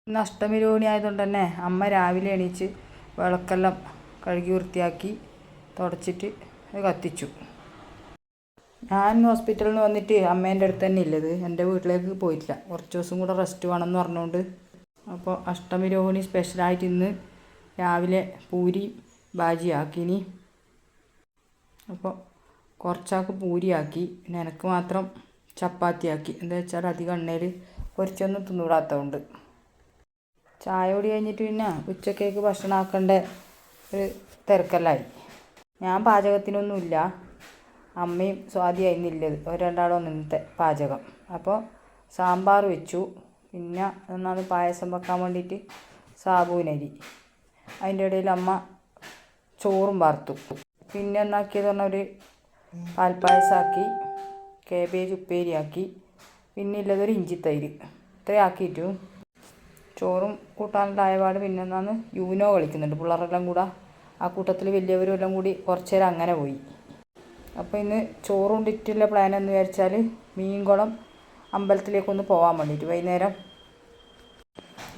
ഇന്ന് അഷ്ടമി രോഹിണി ആയതുകൊണ്ട് തന്നെ അമ്മ രാവിലെ എണീച്ച് വിളക്കെല്ലാം കഴുകി വൃത്തിയാക്കി തുടച്ചിട്ട് കത്തിച്ചു. ഞാൻ ഹോസ്പിറ്റലിൽ നിന്ന് വന്നിട്ട് അമ്മേൻ്റെ അടുത്ത് തന്നെ ഇല്ലത്, എൻ്റെ വീട്ടിലേക്ക് പോയിട്ടില്ല. കുറച്ച് ദിവസം കൂടെ റെസ്റ്റ് വേണമെന്ന് പറഞ്ഞുകൊണ്ട്. അപ്പോൾ അഷ്ടമി രോഹിണി സ്പെഷ്യലായിട്ട് ഇന്ന് രാവിലെ പൂരി ബാജി ആക്കിനി. അപ്പോൾ കുറച്ചാൾക്ക് പൂരിയാക്കി, പിന്നെ എനിക്ക് മാത്രം ചപ്പാത്തിയാക്കി. എന്താ വെച്ചാൽ അധികം എണ്ണയിൽ പൊരിച്ചൊന്നും തിന്നുകൂടാത്തതുകൊണ്ട്. ചായ കുടി കഴിഞ്ഞിട്ട് പിന്നെ ഉച്ചക്കേക്ക് ഭക്ഷണം ആക്കേണ്ട ഒരു തിരക്കല്ലായി. ഞാൻ പാചകത്തിനൊന്നുമില്ല, അമ്മയും സ്വാതിയായിരുന്നില്ലത്, ഒരു രണ്ടാളും നിന്നത്തെ പാചകം. അപ്പോൾ സാമ്പാർ വെച്ചു. പിന്നെ ഒന്നാമത് പായസം വെക്കാൻ വേണ്ടിയിട്ട് സാബൂനരി, അതിൻ്റെ ഇടയിൽ അമ്മ ചോറും വറുത്തു. പിന്നെ എന്നാക്കിയത് പറഞ്ഞാൽ ഒരു പാൽപ്പായസമാക്കി, കേബേജ് ഉപ്പേരിയാക്കി, പിന്നെ ഉള്ളതൊരു ഇഞ്ചിത്തൈര്. ഇത്രയും ആക്കിയിട്ടു ചോറും കൂട്ടാനുള്ള ആയപാട്. പിന്നെ എന്നാന്ന് യൂനോ കളിക്കുന്നുണ്ട് പിള്ളേരെല്ലാം കൂടെ. ആ കൂട്ടത്തിൽ വലിയവരും എല്ലാം കൂടി കുറച്ച് നേരം അങ്ങനെ പോയി. അപ്പോൾ ഇന്ന് ചോറുണ്ടിട്ടുള്ള പ്ലാൻ എന്ന് വിചാരിച്ചാൽ മീൻകുളം അമ്പലത്തിലേക്കൊന്ന് പോകാൻ വേണ്ടിയിട്ട് വൈകുന്നേരം.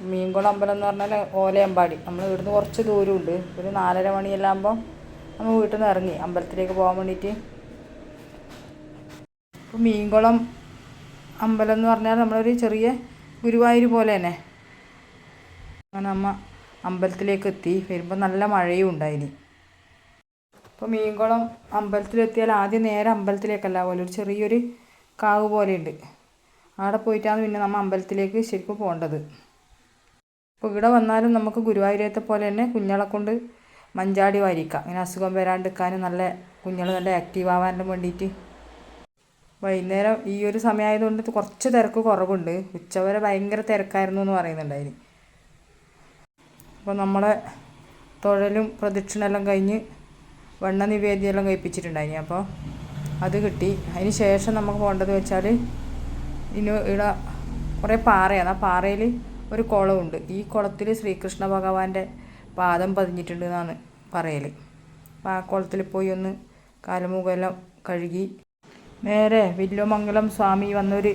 മീൻകുളം അമ്പലം എന്ന് പറഞ്ഞാൽ ഓലയമ്പാടി, നമ്മൾ ഇവിടുന്ന് കുറച്ച് ദൂരമുണ്ട്. ഒരു 4:30 മണിയെല്ലാം ആകുമ്പോൾ നമ്മൾ വീട്ടിൽ നിന്ന് ഇറങ്ങി അമ്പലത്തിലേക്ക് പോകാൻ വേണ്ടിയിട്ട്. ഇപ്പോൾ മീൻകുളം അമ്പലം എന്ന് പറഞ്ഞാൽ നമ്മളൊരു ചെറിയ ഗുരുവായൂർ പോലെ തന്നെ. അങ്ങനെ അമ്മ അമ്പലത്തിലേക്ക് എത്തി. വരുമ്പോൾ നല്ല മഴയും ഉണ്ടായിനി. അപ്പോൾ മീൻകുളം അമ്പലത്തിലെത്തിയാൽ ആദ്യം നേരെ അമ്പലത്തിലേക്കല്ല പോലെ ഒരു ചെറിയൊരു കാവ് പോലെയുണ്ട്. അവിടെ പോയിട്ടാണ് പിന്നെ നമ്മൾ അമ്പലത്തിലേക്ക് ശരിക്കും പോകേണ്ടത്. അപ്പോൾ ഇവിടെ വന്നാലും നമുക്ക് ഗുരുവായൂരത്തെ പോലെ തന്നെ കുഞ്ഞുങ്ങളെ കൊണ്ട് മഞ്ചാടി വാരിക്കാം. ഇങ്ങനെ അസുഖം വരാണ്ടിരിക്കാനും നല്ല കുഞ്ഞുങ്ങൾ നല്ല ആക്റ്റീവ് ആവാനും വേണ്ടിയിട്ട്. വൈകുന്നേരം ഈ ഒരു സമയമായതുകൊണ്ട് കുറച്ച് തിരക്ക് കുറവുണ്ട്. ഉച്ചവരെ ഭയങ്കര തിരക്കായിരുന്നു എന്ന് പറയുന്നുണ്ടായിന്. അപ്പോൾ നമ്മളെ തൊഴലും പ്രദക്ഷിണമെല്ലാം കഴിഞ്ഞ് വെണ്ണ നിവേദ്യമെല്ലാം കഴിപ്പിച്ചിട്ടുണ്ടായിന്. അപ്പോൾ അത് കിട്ടി. അതിന് ശേഷം നമുക്ക് പോകേണ്ടത് വെച്ചാൽ ഇവിടെ കുറേ പാറയാണ്. ആ പാറയിൽ ഒരു കുളമുണ്ട്. ഈ കുളത്തിൽ ശ്രീകൃഷ്ണ ഭഗവാന്റെ പാദം പതിഞ്ഞിട്ടുണ്ട് എന്നാണ് പറയൽ. അപ്പോൾ ആ കുളത്തിൽ പോയി ഒന്ന് കാലുമുഖമെല്ലാം കഴുകി നേരെ വില്ലുമംഗലം സ്വാമി വന്നൊരു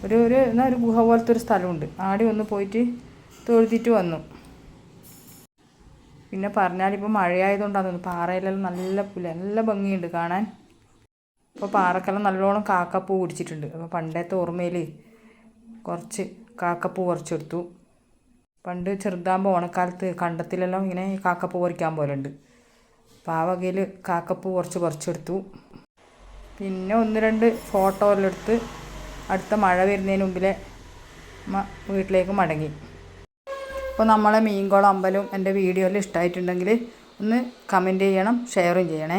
ഒരു ഗുഹ പോലത്തെ ഒരു സ്ഥലമുണ്ട്. ആടെ ഒന്ന് പോയിട്ട് തൊഴുതിട്ട് വന്നു. പിന്നെ പറഞ്ഞാലിപ്പോൾ മഴയായതുകൊണ്ടാണ് തോന്നുന്നു പാറയിലെല്ലാം നല്ല ഭംഗിയുണ്ട് കാണാൻ. അപ്പോൾ പാറക്കെല്ലാം നല്ലോണം കാക്കപ്പൂ പിടിച്ചിട്ടുണ്ട്. അപ്പോൾ പണ്ടത്തെ ഓർമ്മയിൽ കുറച്ച് കാക്കപ്പൂ പറിച്ചെടുത്തു. പണ്ട് ചെറുതാകുമ്പോൾ ഓണക്കാലത്ത് കണ്ടത്തിലെല്ലാം ഇങ്ങനെ കാക്കപ്പൂ പറിക്കാൻ പോലുണ്ട്. അപ്പോൾ ആ വകയിൽ കാക്കപ്പൂ കുറച്ച് പറിച്ചെടുത്തു. പിന്നെ 1-2 ഫോട്ടോ എല്ലാം എടുത്ത് അടുത്ത മഴ വരുന്നതിന് മുമ്പിലെ വീട്ടിലേക്ക് മടങ്ങി. അപ്പോൾ നമ്മളെ മീൻകുളം അമ്പലം എൻ്റെ വീഡിയോയിൽ ഇഷ്ടമായിട്ടുണ്ടെങ്കിൽ ഒന്ന് കമൻറ്റ് ചെയ്യണം, ഷെയറും ചെയ്യണേ.